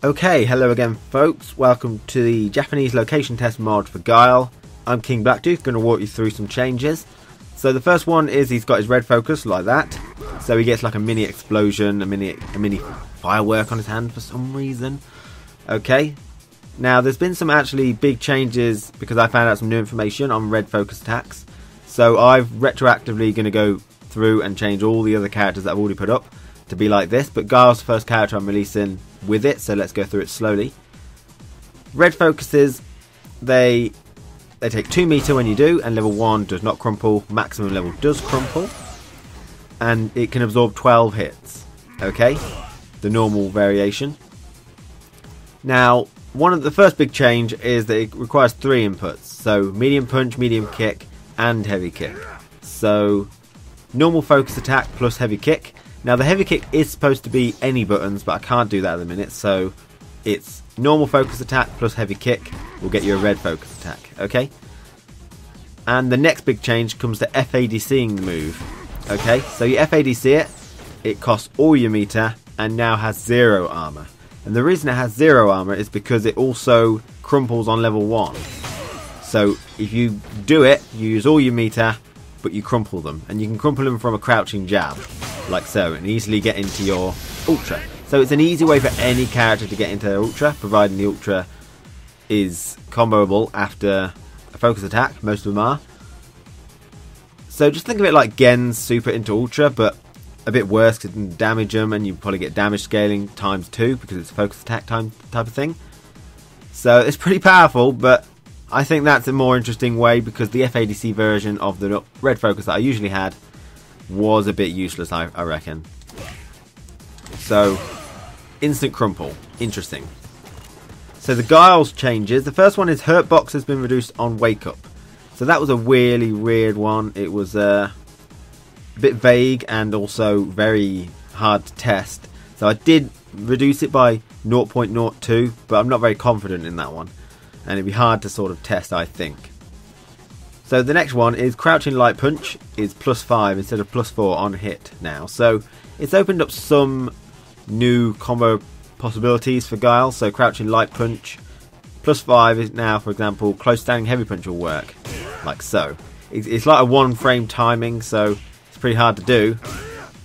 Okay, hello again folks, welcome to the Japanese location test mod for Guile. I'm King Blacktooth, going to walk you through some changes. So the first one is he's got his red focus like that, so he gets like a mini explosion, a mini firework on his hand for some reason. Okay, now there's been some actually big changes because I found out some new information on red focus attacks. So I'm retroactively going to go through and change all the other characters that I've already put up to be like this, but Guile's the first character I'm releasing with it, so let's go through it slowly. Red focuses, they take 2 meter when you do, and level 1 does not crumple, maximum level does crumple, and it can absorb 12 hits. Okay, the normal variation. Now, one of the first big change is that it requires 3 inputs, so medium punch, medium kick, and heavy kick. So normal focus attack plus heavy kick. Now the heavy kick is supposed to be any buttons, but I can't do that at the minute, so it's normal focus attack plus heavy kick will get you a red focus attack, okay? And the next big change comes to FADCing the move, okay? So you FADC it costs all your meter, and now has 0 armor. And the reason it has 0 armor is because it also crumples on level 1. So if you do it, you use all your meter, but you crumple them, and you can crumple them from a crouching jab, like so, and easily get into your ultra. So it's an easy way for any character to get into their ultra, providing the ultra is comboable after a focus attack. Most of them are. So just think of it like Gen's super into ultra, but a bit worse because it can damage them, and you probably get damage scaling times 2 because it's a focus attack type of thing. So it's pretty powerful, but I think that's a more interesting way because the FADC version of the red focus that I usually had was a bit useless, I reckon. So, instant crumple. Interesting. So the Guile's changes. The first one is hurtbox has been reduced on wake up. So that was a really weird one. It was a bit vague and also very hard to test. So I did reduce it by 0.02, but I'm not very confident in that one. And it'd be hard to sort of test, I think. So the next one is crouching light punch is +5 instead of +4 on hit now. So it's opened up some new combo possibilities for Guile. So crouching light punch +5 is now, for example, close standing heavy punch will work like so. It's like a 1 frame timing, so it's pretty hard to do,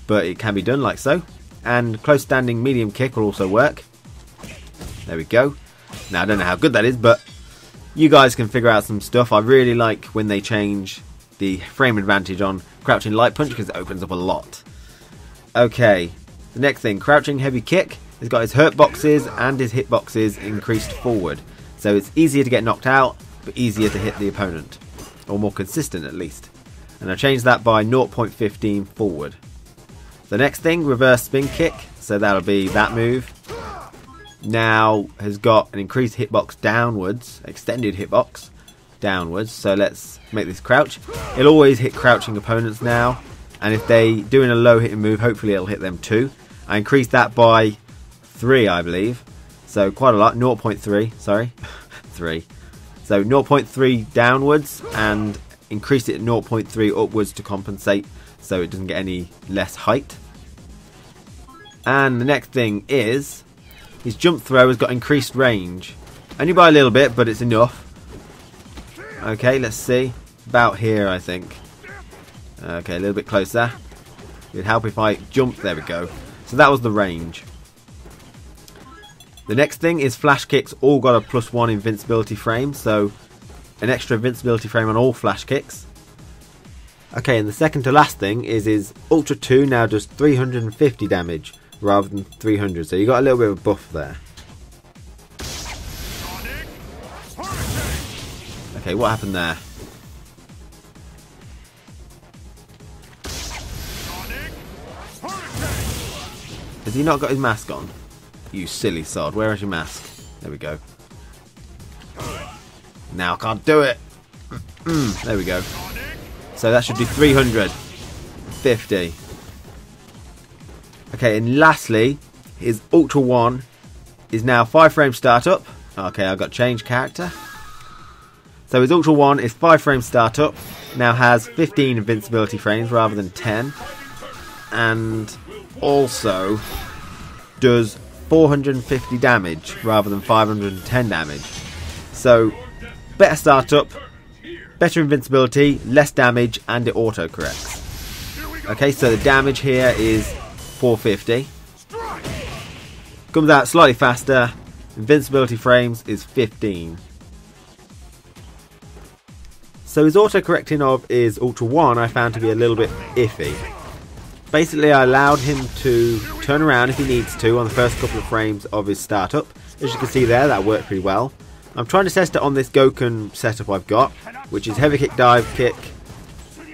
but it can be done like so. And close standing medium kick will also work. There we go. Now I don't know how good that is, but you guys can figure out some stuff. I really like when they change the frame advantage on crouching light punch because it opens up a lot. Okay, the next thing, crouching heavy kick has got his hurt boxes and his hit boxes increased forward. So it's easier to get knocked out, but easier to hit the opponent. Or more consistent at least. And I changed that by 0.15 forward. The next thing, reverse spin kick. So that'll be that move. Now has got an increased hitbox downwards, extended hitbox downwards. So let's make this crouch. It'll always hit crouching opponents now, and if they doing a low hitting move, hopefully it'll hit them too. I increased that by 3, I believe, so quite a lot. 0.3, sorry, 3. So 0.3 downwards, and increased it at 0.3 upwards to compensate, so it doesn't get any less height. And the next thing is his jump throw has got increased range. Only by a little bit, but it's enough. Okay, let's see. About here, I think. Okay, a little bit closer. It'd help if I jump. There we go. So that was the range. The next thing is flash kicks all got a +1 invincibility frame. So an extra invincibility frame on all flash kicks. Okay, and the second to last thing is his Ultra 2 now does 350 damage. Rather than 300, so you got a little bit of a buff there. Okay, what happened there? Has he not got his mask on? You silly sod, where is your mask? There we go. Now I can't do it. There we go. So that should do 350. Okay, and lastly, his Ultra 1 is now 5 frame startup. Okay, I've got change character. So his Ultra 1 is 5 frame startup. Now has 15 invincibility frames rather than 10. And also does 450 damage rather than 510 damage. So better startup, better invincibility, less damage, and it auto corrects. Okay, so the damage here is 450. Comes out slightly faster. Invincibility frames is 15. So his auto correcting of his Ultra 1 I found to be a little bit iffy. Basically I allowed him to turn around if he needs to on the first couple of frames of his startup. As you can see there, that worked pretty well. I'm trying to test it on this Goken setup I've got, which is heavy kick, dive kick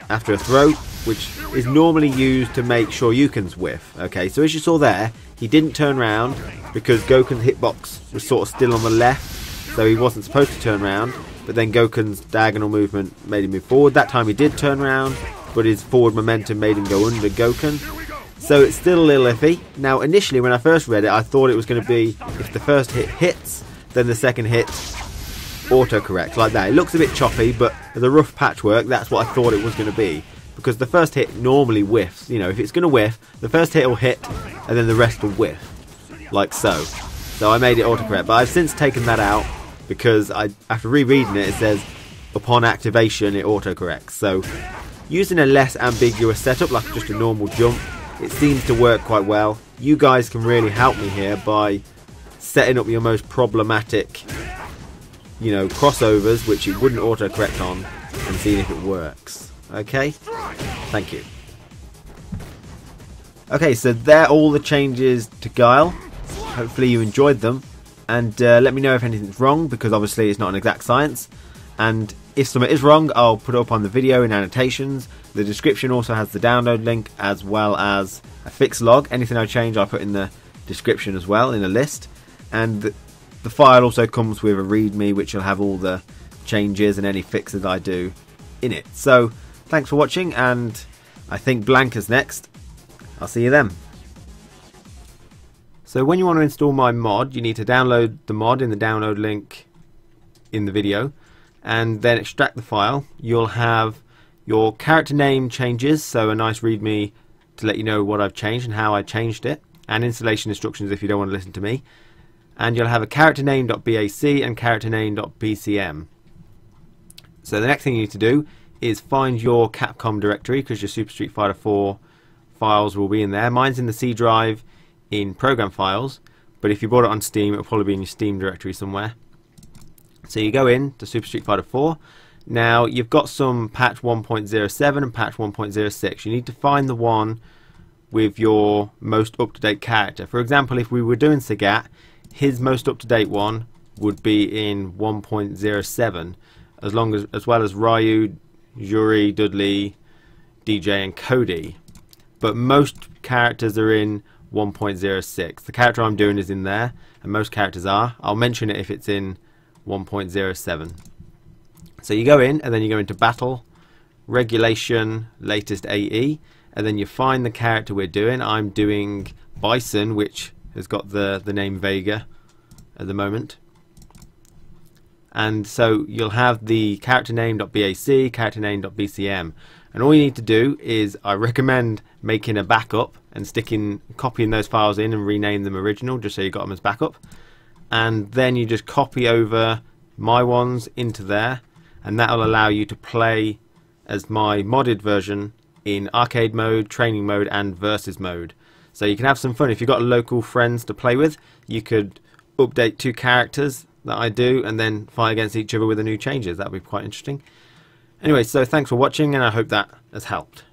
after a throw, which is normally used to make sure Yuken's whiff. Okay, so as you saw there, he didn't turn around because Goken's hitbox was sort of still on the left, so he wasn't supposed to turn around. But then Goken's diagonal movement made him move forward. That time he did turn around, but his forward momentum made him go under Goken. So it's still a little iffy. Now initially when I first read it, I thought it was going to be if the first hit hits, then the second hit autocorrect like that. It looks a bit choppy, but as a rough patchwork, that's what I thought it was going to be. Because the first hit normally whiffs. You know, if it's going to whiff, the first hit will hit, and then the rest will whiff. Like so. So I made it autocorrect, but I've since taken that out, because after rereading it, it says upon activation it autocorrects. So using a less ambiguous setup like just a normal jump, it seems to work quite well. You guys can really help me here by setting up your most problematic, you know, crossovers which it wouldn't autocorrect on, and seeing if it works. Okay, thank you. Okay, so there are all the changes to Guile. Hopefully you enjoyed them. And let me know if anything's wrong, because obviously it's not an exact science. And if something is wrong, I'll put it up on the video in annotations. The description also has the download link, as well as a fix log. Anything I change, I'll put in the description as well, in a list. And the file also comes with a readme, which will have all the changes and any fixes I do in it. So, thanks for watching, and I think Blanca's next. I'll see you then. So when you want to install my mod, you need to download the mod in the download link in the video, and then extract the file. You'll have your character name changes, so a nice readme to let you know what I've changed and how I changed it, and installation instructions if you don't want to listen to me. And you'll have a character name.bac and character name.bcm. So the next thing you need to do is find your Capcom directory, because your Super Street Fighter 4 files will be in there. Mine's in the C drive in program files, but if you bought it on Steam, it'll probably be in your Steam directory somewhere. So you go in to Super Street Fighter 4. Now you've got some patch 1.07 and patch 1.06. You need to find the one with your most up-to-date character. For example, if we were doing Sagat, his most up-to-date one would be in 1.07, as well as Ryu, Yuri, Dudley, DJ, and Cody. But most characters are in 1.06. The character I'm doing is in there, and most characters are. I'll mention it if it's in 1.07. So you go in, and then you go into Battle, Regulation, Latest AE, and then you find the character we're doing. I'm doing Bison, which has got the name Vega at the moment. And so you'll have the character name.bac, character name.bcm, and all you need to do is, I recommend making a backup and copying those files in and rename them original, just so you got them as backup. And then you just copy over my ones into there, and that will allow you to play as my modded version in arcade mode, training mode, and versus mode. So you can have some fun. If you've got local friends to play with, you could update two characters that I do and then fight against each other with the new changes. That would be quite interesting. Anyway, so thanks for watching, and I hope that has helped.